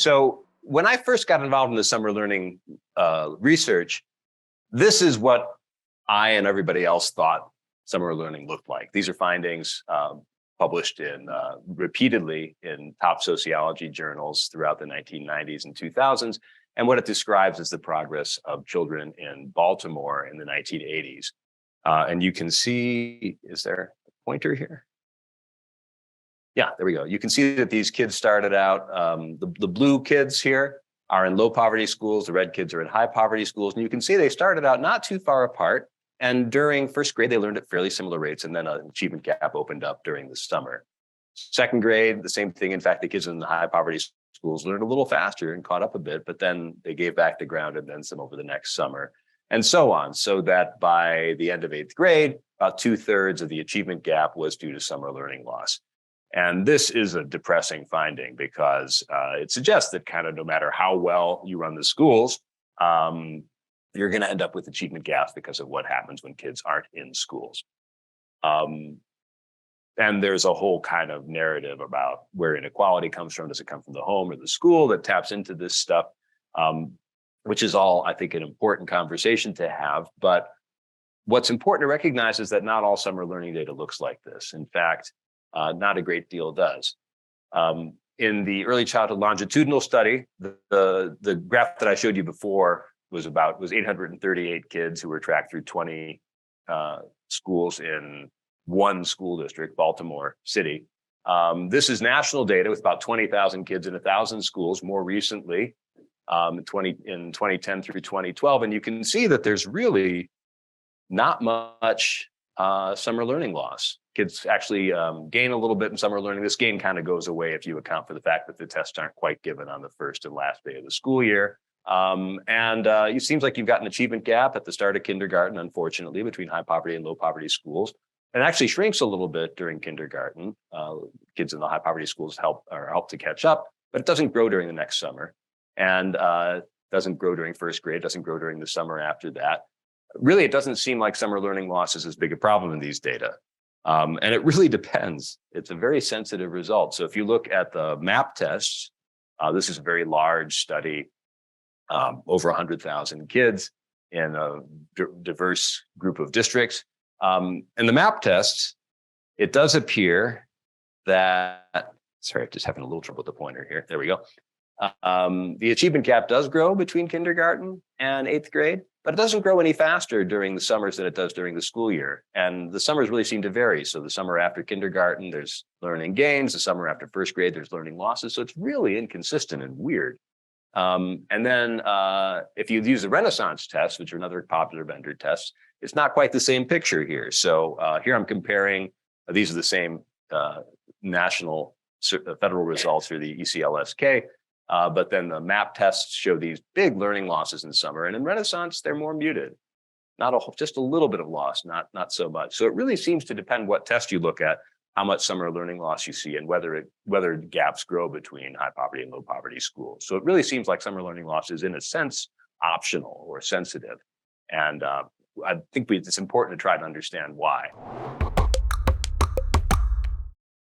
So when I first got involved in the summer learning research, this is what I and everybody else thought summer learning looked like. These are findings published repeatedly in top sociology journals throughout the 1990s and 2000s. And what it describes is the progress of children in Baltimore in the 1980s. And you can see, is there a pointer here? Yeah, there we go. You can see that these kids started out, the blue kids here are in low poverty schools, the red kids are in high poverty schools. And you can see they started out not too far apart. And during first grade, they learned at fairly similar rates. And then an achievement gap opened up during the summer. Second grade, the same thing. In fact, the kids in the high poverty schools learned a little faster and caught up a bit, but then they gave back the ground and then some over the next summer, and so on. So that by the end of 8th grade, about 2/3 of the achievement gap was due to summer learning loss. And this is a depressing finding because it suggests that kind of no matter how well you run the schools, you're going to end up with achievement gaps because of what happens when kids aren't in schools. And there's a whole kind of narrative about where inequality comes from. Does it come from the home or the school that taps into this stuff? Which is all, I think, an important conversation to have. But what's important to recognize is that not all summer learning data looks like this. In fact, not a great deal does. In the Early Childhood Longitudinal Study, the graph that I showed you before was 838 kids who were tracked through 20 schools in one school district, Baltimore City. This is national data with about 20,000 kids in 1,000 schools more recently, in 2010 through 2012. And you can see that there's really not much summer learning loss. Kids actually gain a little bit in summer learning. This gain kind of goes away if you account for the fact that the tests aren't quite given on the first and last day of the school year. It seems like you've got an achievement gap at the start of kindergarten, unfortunately, between high poverty and low poverty schools. It actually shrinks a little bit during kindergarten. Kids in the high poverty schools help to catch up, but it doesn't grow during the next summer, and doesn't grow during first grade, doesn't grow during the summer after that. Really, it doesn't seem like summer learning loss is as big a problem in these data. And it really depends. It's a very sensitive result. So if you look at the MAP tests, this is a very large study, over 100,000 kids in a diverse group of districts. In the MAP tests, it does appear that, sorry, I'm just having a little trouble with the pointer here. There we go. The achievement gap does grow between kindergarten and 8th grade, but it doesn't grow any faster during the summers than it does during the school year. And the summers really seem to vary. So the summer after kindergarten, there's learning gains. The summer after first grade, there's learning losses. So it's really inconsistent and weird. And then if you use the Renaissance test, which are another popular vendor test, it's not quite the same picture here. So here I'm comparing, these are the same national federal results for the ECLSK, but then the MAP tests show these big learning losses in summer. And in Renaissance, they're more muted. Just a little bit of loss, not so much. So it really seems to depend what test you look at, how much summer learning loss you see, and whether gaps grow between high poverty and low poverty schools. So it really seems like summer learning loss is, in a sense, optional or sensitive. And I think it's important to try to understand why.